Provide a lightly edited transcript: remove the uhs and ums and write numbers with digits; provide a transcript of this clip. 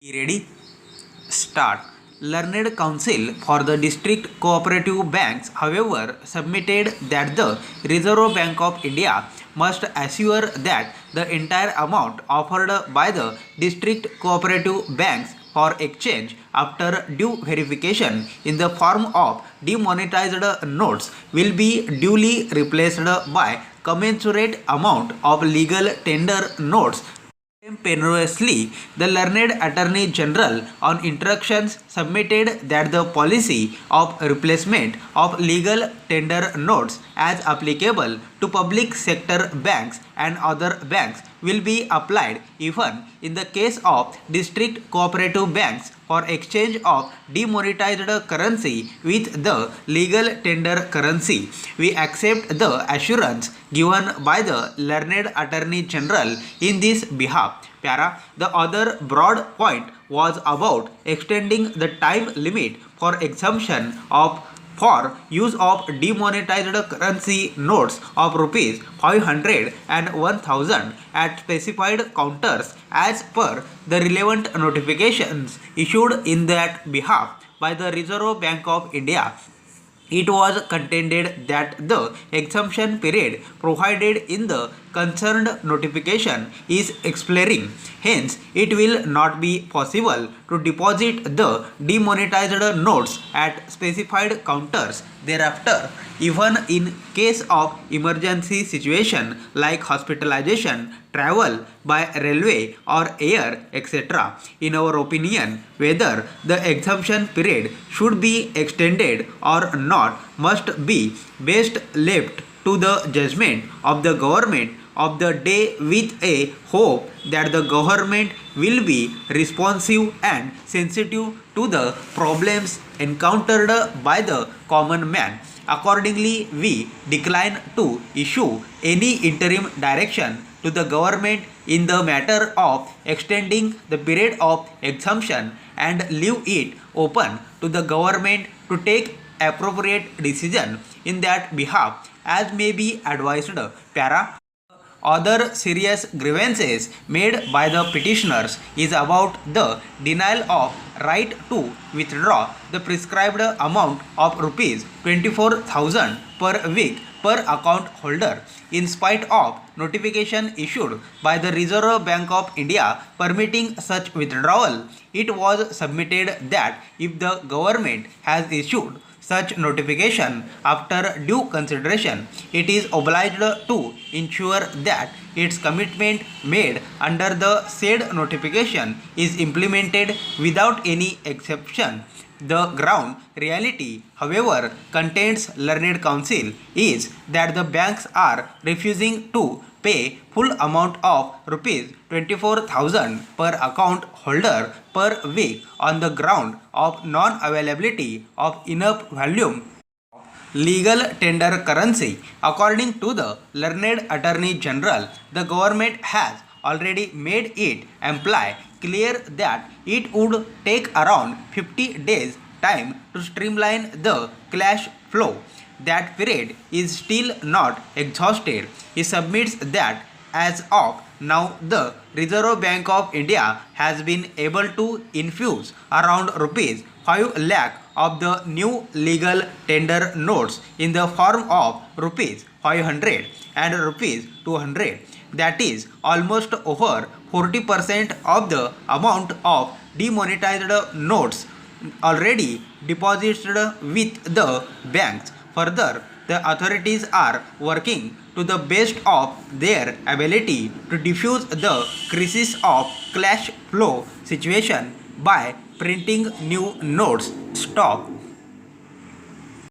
Ready? Start. Learned Council for the District Cooperative Banks, however, submitted that the Reserve Bank of India must assure that the entire amount offered by the district cooperative banks for exchange after due verification in the form of demonetized notes will be duly replaced by commensurate amount of legal tender notes. Contemporaneously, the learned Attorney General on instructions submitted that the policy of replacement of legal tender notes as applicable to public sector banks and other banks will be applied even in the case of district cooperative banks for exchange of demonetized currency with the legal tender currency. We accept the assurance given by the learned Attorney General in this behalf. The other broad point was about extending the time limit for exemption of for use of demonetized currency notes of rupees 500 and 1000 at specified counters as per the relevant notifications issued in that behalf by the Reserve Bank of India. It was contended that the exemption period provided in the concerned notification is expiring. Hence, it will not be possible to deposit the demonetized notes at specified counters thereafter, even in case of emergency situation like hospitalization, travel by railway or air, etc. In our opinion, whether the exemption period should be extended or not must be best left to the judgment of the government of the day, with a hope that the government will be responsive and sensitive to the problems encountered by the common man. Accordingly, we decline to issue any interim direction to the government in the matter of extending the period of exemption and leave it open to the government to take appropriate decision in that behalf as may be advised. Other serious grievances made by the petitioners is about the denial of right to withdraw the prescribed amount of rupees 24,000 per week per account holder, in spite of notification issued by the Reserve Bank of India permitting such withdrawal. It was submitted that if the government has issued such notification after due consideration, it is obliged to ensure that its commitment made under the said notification is implemented without any exception. The ground reality, however, contends learned counsel is that the banks are refusing to pay full amount of rupees 24,000 per account holder per week on the ground of non-availability of enough volume legal tender currency. According to the learned Attorney General, the government has already made it imply clear that it would take around 50 days time to streamline the cash flow. That period is still not exhausted. He submits that as of now the Reserve Bank of India has been able to infuse around rupees 5 lakh of the new legal tender notes in the form of rupees 500 and rupees 200. That is almost over 40% of the amount of demonetized notes already deposited with the banks. Further, the authorities are working to the best of their ability to diffuse the crisis of cash flow situation by printing new notes. Stop.